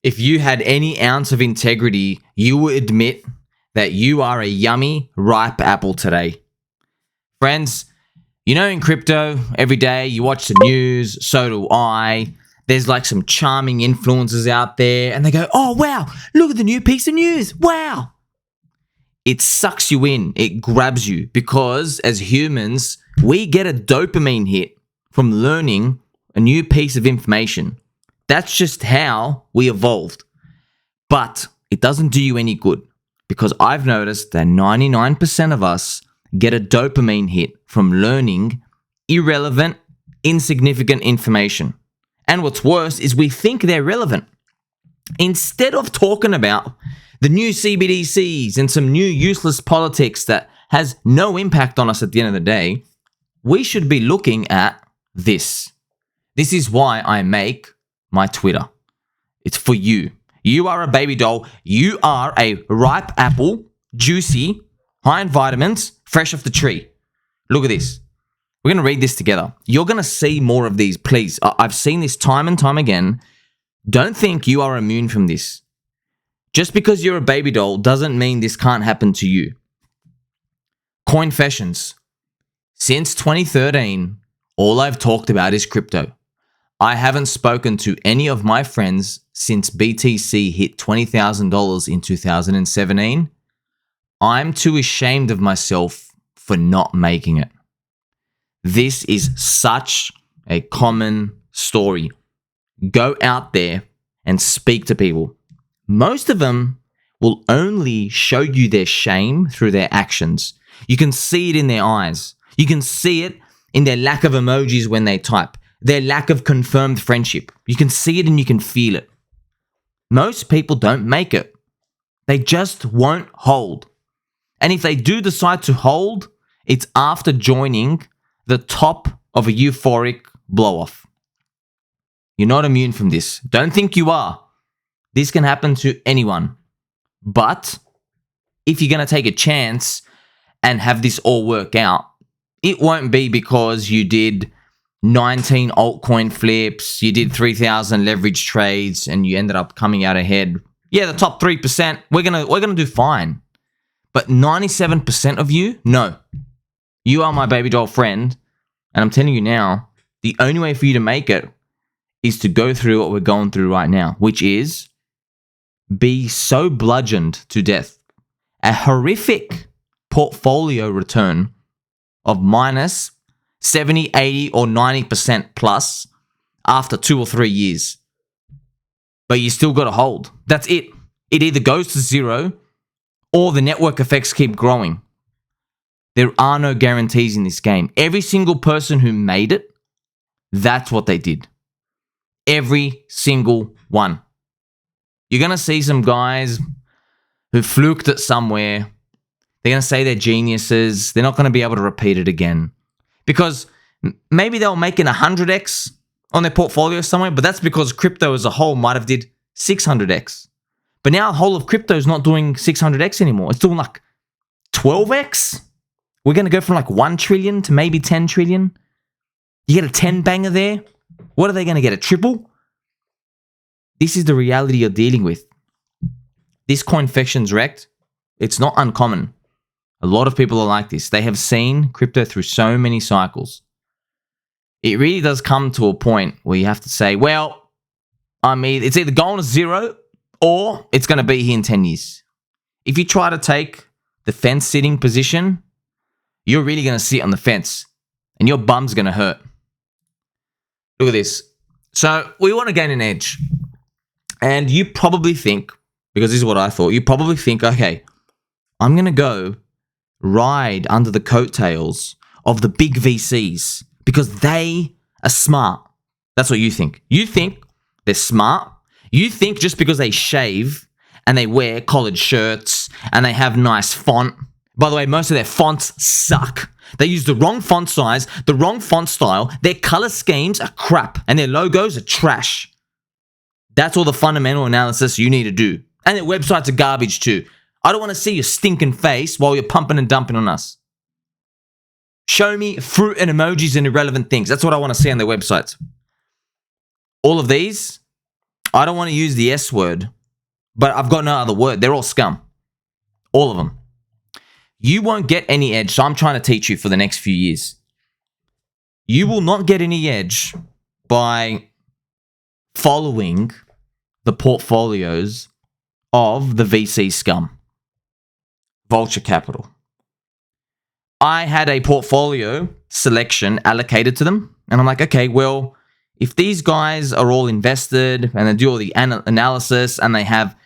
If you had any ounce of integrity, you would admit that you are a yummy, ripe apple today. Friends, you know in crypto, every day you watch the news, so do I. There's like some charming influencers out there and they go, oh wow, look at the new piece of news, wow. It sucks you in, it grabs you because as humans, we get a dopamine hit from learning a new piece of information. That's just how we evolved. But it doesn't do you any good because I've noticed that 99% of us get a dopamine hit from learning irrelevant, insignificant information. And what's worse is we think they're relevant. Instead of talking about the new CBDCs and some new useless politics that has no impact on us at the end of the day, we should be looking at this. This is why I make my Twitter. It's for you. You are a baby doll. You are a ripe apple, juicy, high in vitamins, fresh off the tree. Look at this. We're going to read this together. You're going to see more of these, please. I've seen this time and time again. Don't think you are immune from this. Just because you're a baby doll doesn't mean this can't happen to you. Coinfessions. Since 2013, all I've talked about is crypto. I haven't spoken to any of my friends since BTC hit $20,000 in 2017. I'm too ashamed of myself for not making it. This is such a common story. Go out there and speak to people. Most of them will only show you their shame through their actions. You can see it in their eyes. You can see it in their lack of emojis when they type, their lack of confirmed friendship. You can see it and you can feel it. Most people don't make it. They just won't hold. And if they do decide to hold, it's after joining the top of a euphoric blow-off. You're not immune from this. Don't think you are. This can happen to anyone. But if you're going to take a chance and have this all work out, it won't be because you did 19 altcoin flips, you did 3,000 leverage trades, and you ended up coming out ahead. Yeah, the top 3%, we're gonna do fine. But 97% of you, no. You are my baby doll friend, and I'm telling you now, the only way for you to make it is to go through what we're going through right now, which is be so bludgeoned to death. A horrific portfolio return of minus 70, 80, or 90% plus after 2 or 3 years. But you still got to hold. That's it. It either goes to zero or the network effects keep growing. There are no guarantees in this game. Every single person who made it, that's what they did. Every single one. You're going to see some guys who fluked it somewhere. They're going to say they're geniuses. They're not going to be able to repeat it again. Because maybe they'll make an 100x on their portfolio somewhere, but that's because crypto as a whole might have did 600x. But now the whole of crypto is not doing 600x anymore. It's doing like 12x. We're going to go from like 1 trillion to maybe 10 trillion. You get a 10 banger there. What are they going to get? A triple? This is the reality you're dealing with. This coinfection's wrecked. It's not uncommon. A lot of people are like this. They have seen crypto through so many cycles. It really does come to a point where you have to say, well, it's either going to zero or it's going to be here in 10 years. If you try to take the fence sitting position, you're really going to sit on the fence and your bum's going to hurt. Look at this. So we want to gain an edge. And you probably think, because this is what I thought, you probably think, okay, I'm going to go ride under the coattails of the big VCs because they are smart. That's what you think. You think they're smart. You think just because they shave and they wear collared shirts and they have nice font. By the way, most of their fonts suck. They use the wrong font size, the wrong font style. Their color schemes are crap and their logos are trash. That's all the fundamental analysis you need to do. And their websites are garbage too. I don't want to see your stinking face while you're pumping and dumping on us. Show me fruit and emojis and irrelevant things. That's what I want to see on their websites. All of these I don't want to use the S word, but I've got no other word. They're all scum. All of them. You won't get any edge. So I'm trying to teach you for the next few years. You will not get any edge by following the portfolios of the VC scum. Vulture Capital. I had a portfolio selection allocated to them. And I'm like, okay, well, if these guys are all invested and they do all the analysis and they have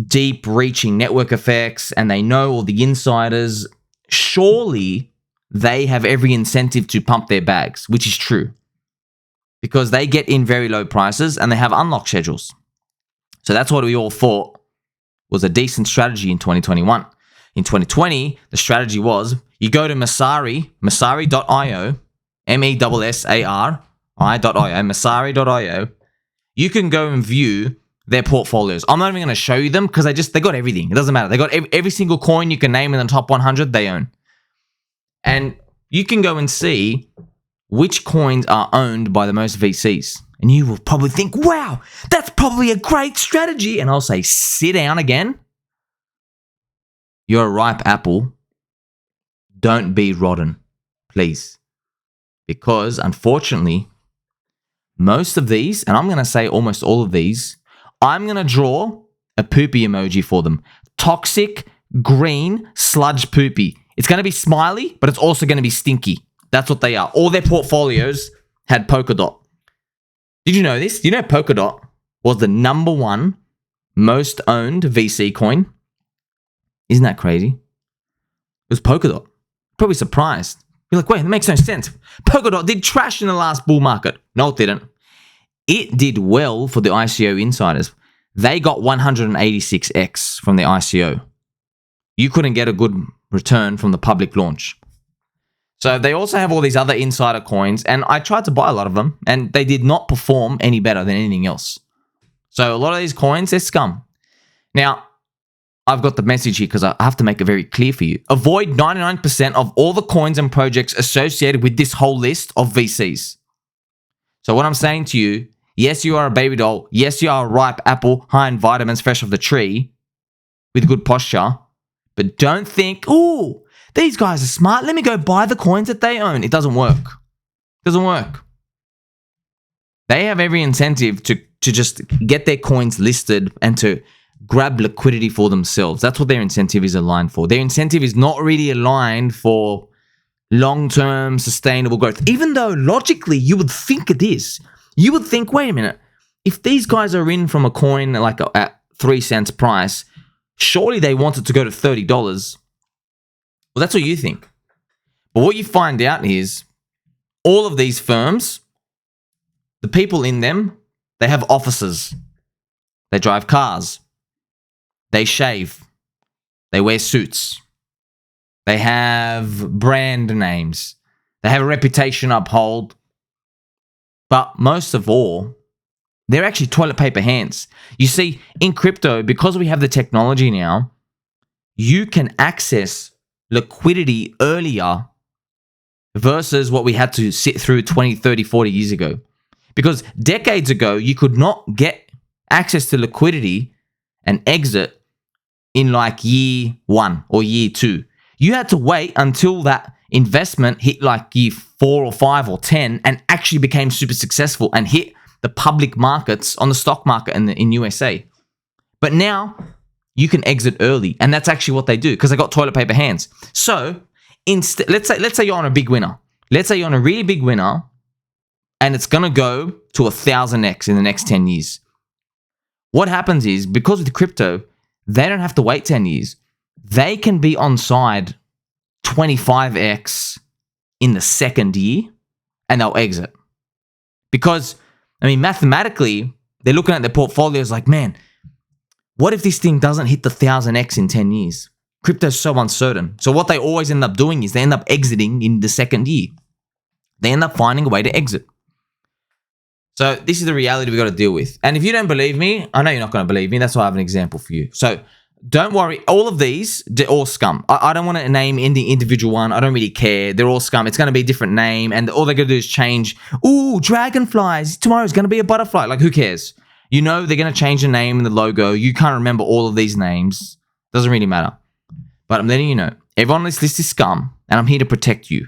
deep reaching network effects and they know all the insiders, surely they have every incentive to pump their bags, which is true. Because they get in very low prices and they have unlock schedules. So that's what we all thought was a decent strategy in 2021. In 2020, the strategy was you go to Messari, Messari.io, MESSARI.io, Messari.io. You can go and view their portfolios. I'm not even going to show you them because they got everything. It doesn't matter. They got every single coin you can name in the top 100 they own. And you can go and see which coins are owned by the most VCs. And you will probably think, wow, that's probably a great strategy. And I'll say, sit down again. You're a ripe apple. Don't be rotten, please. Because unfortunately, most of these, and I'm going to say almost all of these, I'm going to draw a poopy emoji for them. Toxic, green, sludge poopy. It's going to be smiley, but it's also going to be stinky. That's what they are. All their portfolios had Polkadot. Did you know this? Do you know Polkadot was the number one most owned VC coin? Isn't that crazy? It was Polkadot. Probably surprised. You're like, wait, that makes no sense. Polkadot did trash in the last bull market. No, it didn't. It did well for the ICO insiders. They got 186x from the ICO. You couldn't get a good return from the public launch. So they also have all these other insider coins, and I tried to buy a lot of them, and they did not perform any better than anything else. So a lot of these coins, they're scum. Now, I've got the message here because I have to make it very clear for you. Avoid 99% of all the coins and projects associated with this whole list of VCs. So what I'm saying to you, yes, you are a baby doll. Yes, you are a ripe apple, high in vitamins, fresh off the tree, with good posture. But don't think, ooh, these guys are smart. Let me go buy the coins that they own. It doesn't work. It doesn't work. They have every incentive to just get their coins listed and to grab liquidity for themselves. That's what their incentive is aligned for. Their incentive is not really aligned for long-term sustainable growth, even though logically you would think it is. You would think, wait a minute, if these guys are in from a coin like at 3 cents price, surely they want it to go to $30. Well, that's what you think. But what you find out is all of these firms, the people in them, they have offices. They drive cars. They shave. They wear suits. They have brand names. They have a reputation to uphold. But most of all, they're actually toilet paper hands. You see, in crypto, because we have the technology now, you can access liquidity earlier versus what we had to sit through 20, 30, 40 years ago. Because decades ago, you could not get access to liquidity and exit in like year 1 or year 2. You had to wait until that investment hit like year 4 or 5 or 10 and actually became super successful and hit the public markets on the stock market in USA. But now you can exit early, and that's actually what they do because they got toilet paper hands. So let's say you're on a big winner. Let's say you're on a really big winner, and it's gonna go to 1,000x in the next 10 years. What happens is because with crypto, they don't have to wait 10 years. They can be on side 25x in the second year, and they'll exit. Because, I mean, mathematically, they're looking at their portfolios like, man, what if this thing doesn't hit the 1,000x in 10 years? Crypto's so uncertain. So what they always end up doing is they end up exiting in the second year. They end up finding a way to exit. So this is the reality we've got to deal with. And if you don't believe me, I know you're not going to believe me. That's why I have an example for you. So don't worry. All of these, they're all scum. I don't want to name any individual one. I don't really care. They're all scum. It's going to be a different name. And all they're going to do is change. Ooh, dragonflies. Tomorrow's going to be a butterfly. Like, who cares? You know they're going to change the name and the logo. You can't remember all of these names. Doesn't really matter. But I'm letting you know, everyone on this list is scum, and I'm here to protect you.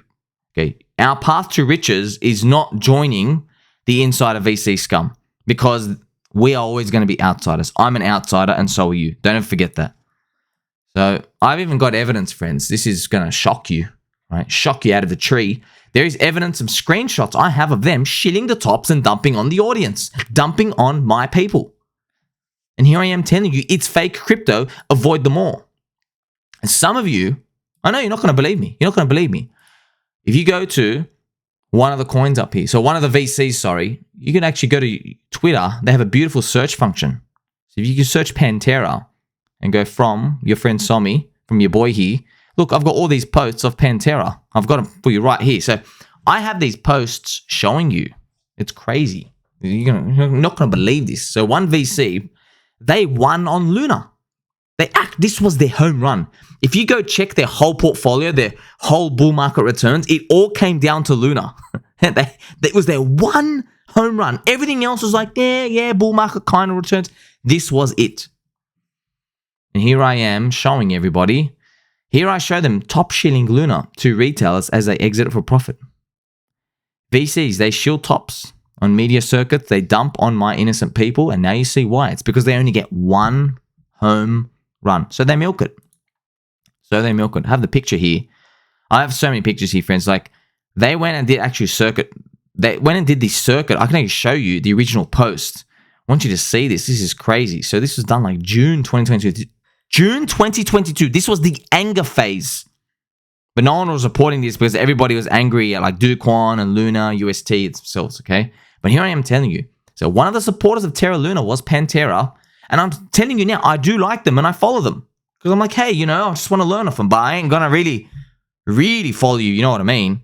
Okay, our path to riches is not joining the insider VC scum, because we are always going to be outsiders. I'm an outsider, and so are you. Don't ever forget that. So I've even got evidence, friends. This is going to shock you, right? Shock you out of the tree. There is evidence of screenshots I have of them shilling the tops and dumping on the audience, dumping on my people. And here I am telling you, it's fake crypto. Avoid them all. And some of you, I know you're not going to believe me. You're not going to believe me. If you go to one of the coins up here, so one of the VCs, sorry, you can actually go to Twitter. They have a beautiful search function. So if you can search Pantera and go from your friend Somi, from your boy here, look, I've got all these posts of Pantera. I've got them for you right here. So I have these posts showing you. It's crazy. You're not going to believe this. So one VC, they won on Luna. This was their home run. If you go check their whole portfolio, their whole bull market returns, it all came down to Luna. It was their one home run. Everything else was like, yeah, bull market kind of returns. This was it. And here I am showing everybody. Here I show them top shilling Luna to retailers as they exit it for profit. VCs, they shield tops on media circuits. They dump on my innocent people. And now you see why. It's because they only get one home run. So they milk it. I have the picture here. I have so many pictures here, friends. Like, they went and did actual circuit. They went and did this circuit. I can actually show you the original post. I want you to see this. This is crazy. So this was done like June 2022. June 2022. This was the anger phase. But no one was reporting this because everybody was angry at like Duquan and Luna, UST itself, okay? But here I am telling you. So one of the supporters of Terra Luna was Pantera. And I'm telling you now, I do like them and I follow them. Because I'm like, hey, I just want to learn off them, but I ain't going to really follow you. You know what I mean?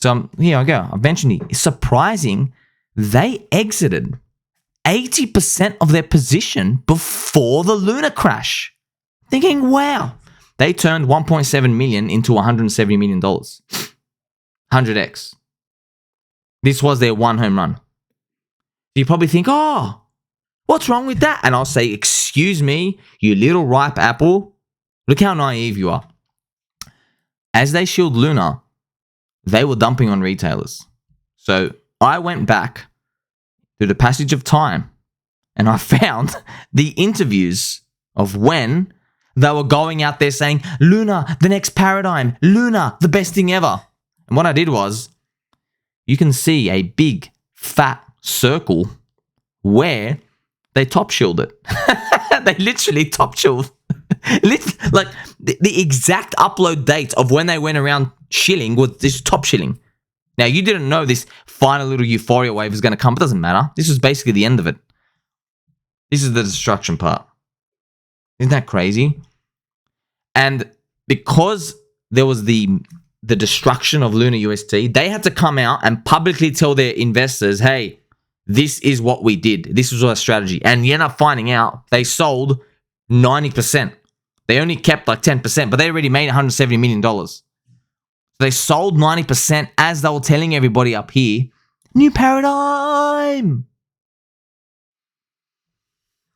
So here I go. I mentioned it. It's surprising. They exited 80% of their position before the Luna crash. Thinking, wow. They turned 1.7 million into $170 million. 100x. This was their one home run. You probably think, oh, what's wrong with that? And I'll say, excuse me, you little ripe apple. Look how naive you are. As they shield Luna, they were dumping on retailers. So I went back through the passage of time and I found the interviews of when they were going out there saying, Luna, the next paradigm. Luna, the best thing ever. And what I did was, you can see a big, fat circle where they top shilled it. They literally top shilled. Like the exact upload date of when they went around shilling was this top shilling. Now, you didn't know this final little euphoria wave was going to come, but it doesn't matter. This was basically the end of it. This is the destruction part. Isn't that crazy? And because there was the destruction of Luna UST, they had to come out and publicly tell their investors, hey, this is what we did. This was our strategy. And you end up finding out they sold 90%. They only kept like 10%, but they already made $170 million. So they sold 90% as they were telling everybody up here, new paradigm.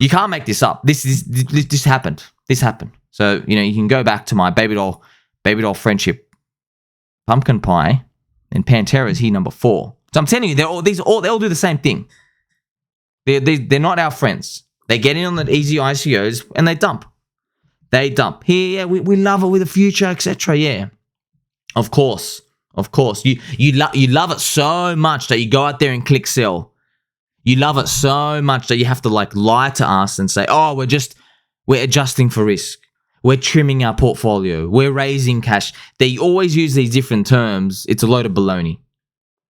You can't make this up. This happened. This happened. So, you can go back to my baby doll friendship, Pumpkin Pie, and Pantera is here number 4. So I'm telling you, they all do the same thing. They're not our friends. They get in on the easy ICOs and they dump. Here, yeah, we love it with the future, etc. Yeah, of course. You love it so much that you go out there and click sell. You love it so much that you have to like lie to us and say, oh, we're adjusting for risk. We're trimming our portfolio. We're raising cash. They always use these different terms. It's a load of baloney.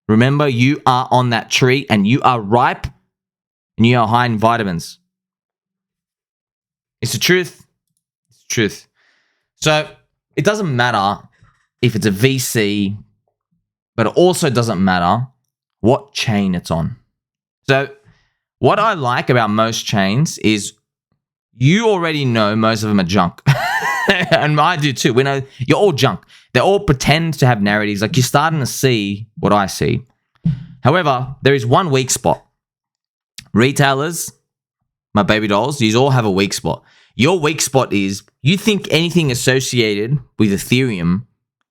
Remember, you are on that tree and you are ripe and you are high in vitamins. It's the truth. It's the truth. So it doesn't matter if it's a VC, but it also doesn't matter what chain it's on. So what I like about most chains is you already know most of them are junk. And I do too. We know you're all junk. They all pretend to have narratives. Like, you're starting to see what I see. However, there is one weak spot. Retailers, my baby dolls, you all have a weak spot. Your weak spot is you think anything associated with Ethereum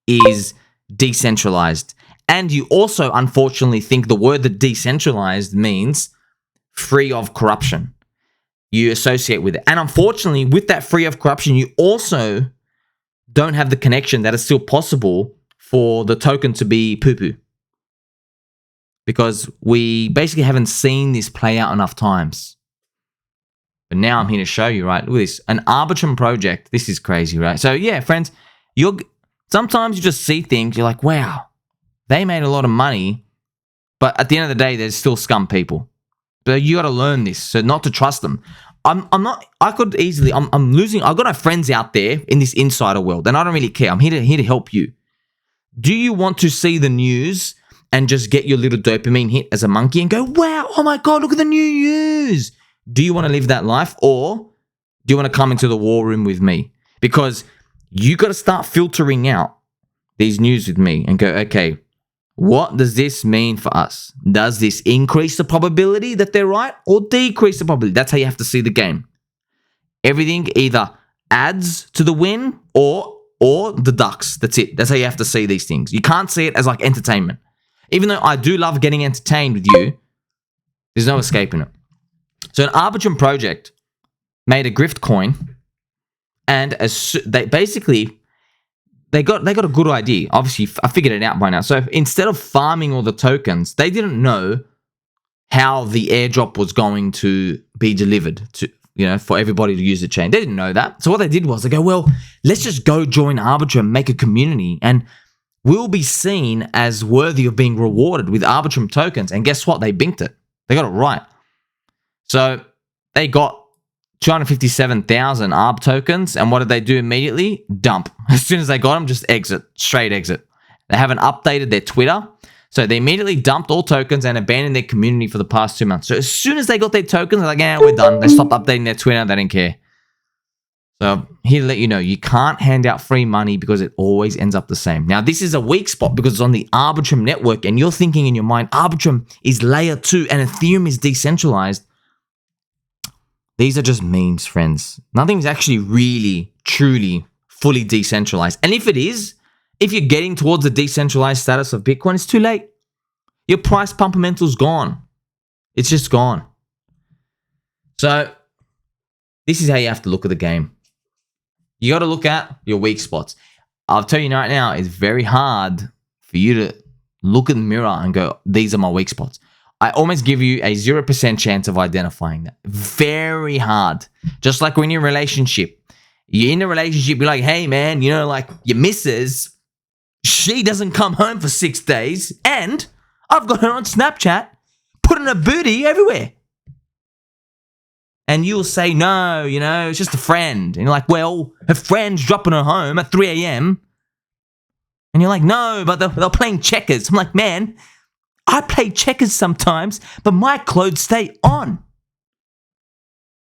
is decentralized. And you also, unfortunately, think the word that decentralized means free of corruption. You associate with it. And unfortunately, with that free of corruption, you also don't have the connection that is still possible for the token to be poo-poo. Because we basically haven't seen this play out enough times. But now I'm here to show you, right? Look at this. An Arbitrum project. This is crazy, right? So yeah, friends, sometimes you just see things, you're like, wow, they made a lot of money. But at the end of the day, there's still scum people. But you got to learn this, so not to trust them. I'm losing. I've got my friends out there in this insider world, and I don't really care. I'm here to help you. Do you want to see the news and just get your little dopamine hit as a monkey and go, wow, oh my God, look at the new news? Do you want to live that life, or do you want to come into the war room with me? Because you got to start filtering out these news with me and go, okay, what does this mean for us? Does this increase the probability that they're right or decrease the probability? That's how you have to see the game. Everything either adds to the win or deducts. That's it. That's how you have to see these things. You can't see it as like entertainment. Even though I do love getting entertained with you, there's no escaping it. So an Arbitrum project made a grift coin, and they got a good idea. Obviously, I figured it out by now. So instead of farming all the tokens, they didn't know how the airdrop was going to be delivered to, for everybody to use the chain. They didn't know that. So what they did was they go, well, let's just go join Arbitrum, make a community, and we'll be seen as worthy of being rewarded with Arbitrum tokens. And guess what? They binked it. They got it right. So they got 257,000 ARB tokens, and what did they do immediately? Dump. As soon as they got them, just exit. Straight exit. They haven't updated their Twitter, so they immediately dumped all tokens and abandoned their community for the past 2 months. So as soon as they got their tokens, they're like, yeah, we're done. They stopped updating their Twitter. They didn't care. So here to let you know, you can't hand out free money because it always ends up the same. Now, this is a weak spot because it's on the Arbitrum network, and you're thinking in your mind, Arbitrum is layer 2 and Ethereum is decentralized. These are just memes, friends. Nothing's actually really, truly, fully decentralized. And if it is, if you're getting towards the decentralized status of Bitcoin, it's too late. Your price pumpamental's gone. It's just gone. So this is how you have to look at the game. You got to look at your weak spots. I'll tell you right now, it's very hard for you to look in the mirror and go, these are my weak spots. I almost give you a 0% chance of identifying that. Very hard. Just like when you're in a relationship. You're in a relationship, you're like, hey man, like your missus, she doesn't come home for 6 days, and I've got her on Snapchat, putting her booty everywhere. And you'll say, no, it's just a friend. And you're like, well, her friend's dropping her home at 3 a.m. And you're like, no, but they're playing checkers. I'm like, man, I play checkers sometimes, but my clothes stay on.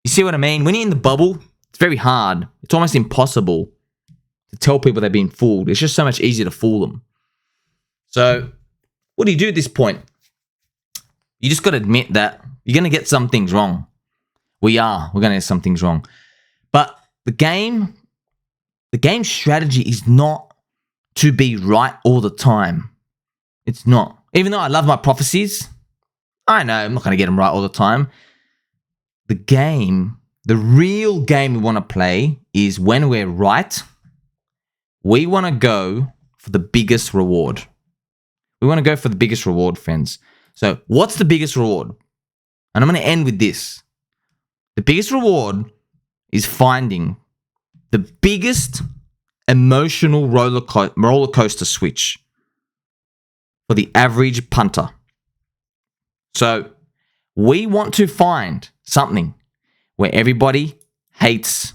You see what I mean? When you're in the bubble, it's very hard. It's almost impossible to tell people they're being fooled. It's just so much easier to fool them. So what do you do at this point? You just got to admit that you're going to get some things wrong. We're going to get some things wrong. But the game strategy is not to be right all the time. It's not. Even though I love my prophecies, I know I'm not going to get them right all the time. The real game we want to play is when we're right, we want to go for the biggest reward. We want to go for the biggest reward, friends. So what's the biggest reward? And I'm going to end with this. The biggest reward is finding the biggest emotional roller coaster switch for the average punter. So we want to find something where everybody hates,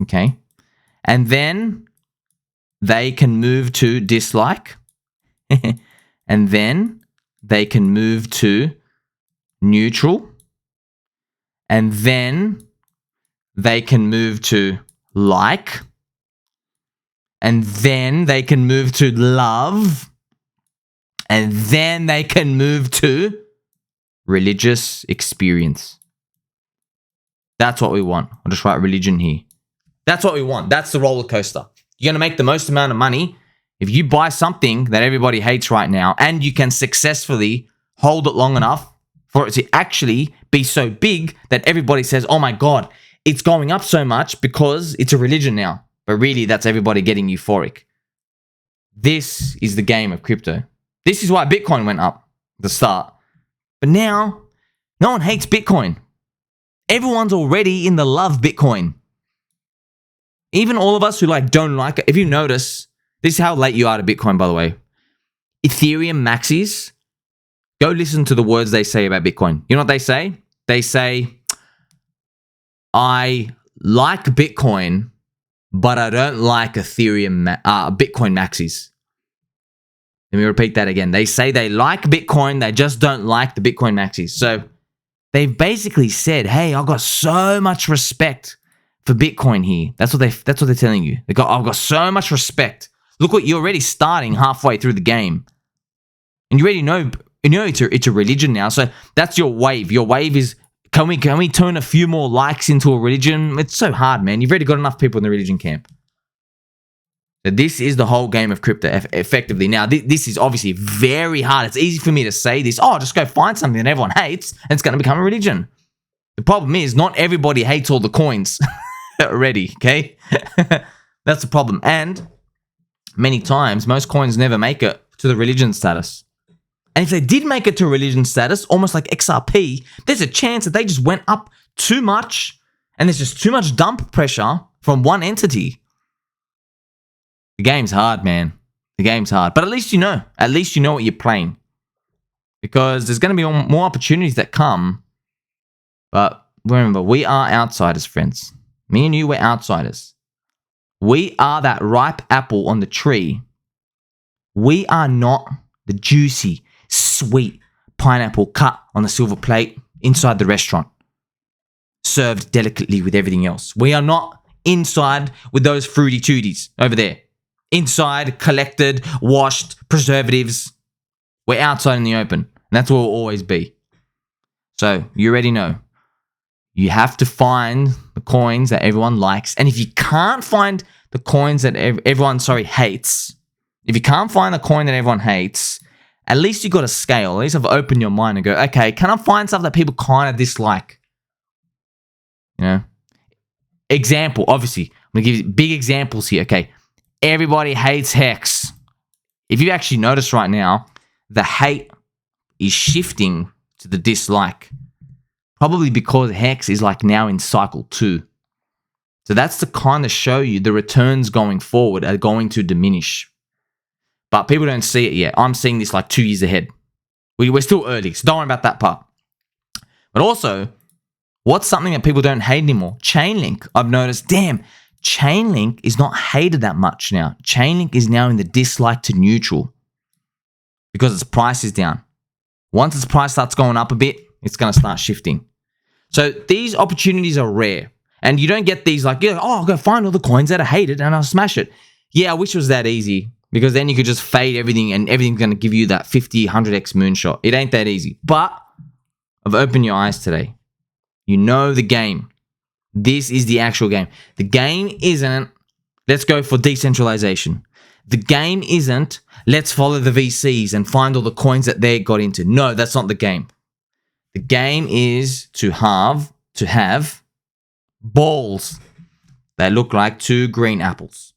okay? And then they can move to dislike. And then they can move to neutral. And then they can move to like. And then they can move to love. And then they can move to religious experience. That's what we want. I'll just write religion here. That's what we want. That's the roller coaster. You're going to make the most amount of money if you buy something that everybody hates right now and you can successfully hold it long enough for it to actually be so big that everybody says, oh my God, it's going up so much because it's a religion now. But really, that's everybody getting euphoric. This is the game of crypto. This is why Bitcoin went up at the start. But now, no one hates Bitcoin. Everyone's already in the love Bitcoin. Even all of us who don't like it. If you notice, this is how late you are to Bitcoin, by the way. Ethereum maxis, go listen to the words they say about Bitcoin. You know what they say? They say, I like Bitcoin, but I don't like Bitcoin maxis. Let me repeat that again. They say they like Bitcoin, they just don't like the Bitcoin maxis. So they've basically said, hey, I've got so much respect for Bitcoin here. That's what they're telling you. I've got so much respect. Look what you're already starting halfway through the game. And you already know it's a religion now. So that's your wave. Your wave is, can we turn a few more likes into a religion? It's so hard, man. You've already got enough people in the religion camp. So this is the whole game of crypto, effectively. Now, this is obviously very hard. It's easy for me to say this. Oh, just go find something that everyone hates, and it's going to become a religion. The problem is, not everybody hates all the coins already, okay? That's the problem. And many times, most coins never make it to the religion status. And if they did make it to religion status, almost like XRP, there's a chance that they just went up too much, and there's just too much dump pressure from one entity. The game's hard, man. The game's hard. But at least you know. At least you know what you're playing. Because there's going to be more opportunities that come. But remember, we are outsiders, friends. Me and you, we're outsiders. We are that ripe apple on the tree. We are not the juicy, sweet pineapple cut on a silver plate inside the restaurant, served delicately with everything else. We are not inside with those fruity tooties over there. Inside, collected, washed, preservatives. We're outside in the open. And that's where we'll always be. So, you already know. You have to find the coins that everyone likes. And if you can't find the coins that everyone hates, if you can't find the coin that everyone hates, at least you got a scale. At least have opened your mind and go, okay, can I find stuff that people kind of dislike? You know? Example, obviously. I'm going to give you big examples here. Okay. Everybody hates Hex. If you actually notice right now, the hate is shifting to the dislike. Probably because Hex is now in cycle 2. So that's to kind of show you the returns going forward are going to diminish. But people don't see it yet. I'm seeing this 2 years ahead. We're still early, so don't worry about that part. But also, what's something that people don't hate anymore? Chainlink. I've noticed, damn, Chainlink is not hated that much now. Chainlink is now in the dislike to neutral because its price is down. Once its price starts going up a bit, it's going to start shifting. So these opportunities are rare. And you don't get these I'll go find all the coins that are hated and I'll smash it. Yeah, I wish it was that easy because then you could just fade everything and everything's going to give you that 50, 100x moonshot. It ain't that easy. But I've opened your eyes today. You know the game. This is the actual game. The game isn't, let's go for decentralization. The game isn't, let's follow the VCs and find all the coins that they got into. No, that's not the game. The game is to have balls that look like 2 green apples.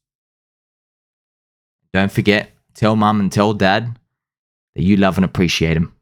Don't forget, tell mum and tell dad that you love and appreciate them.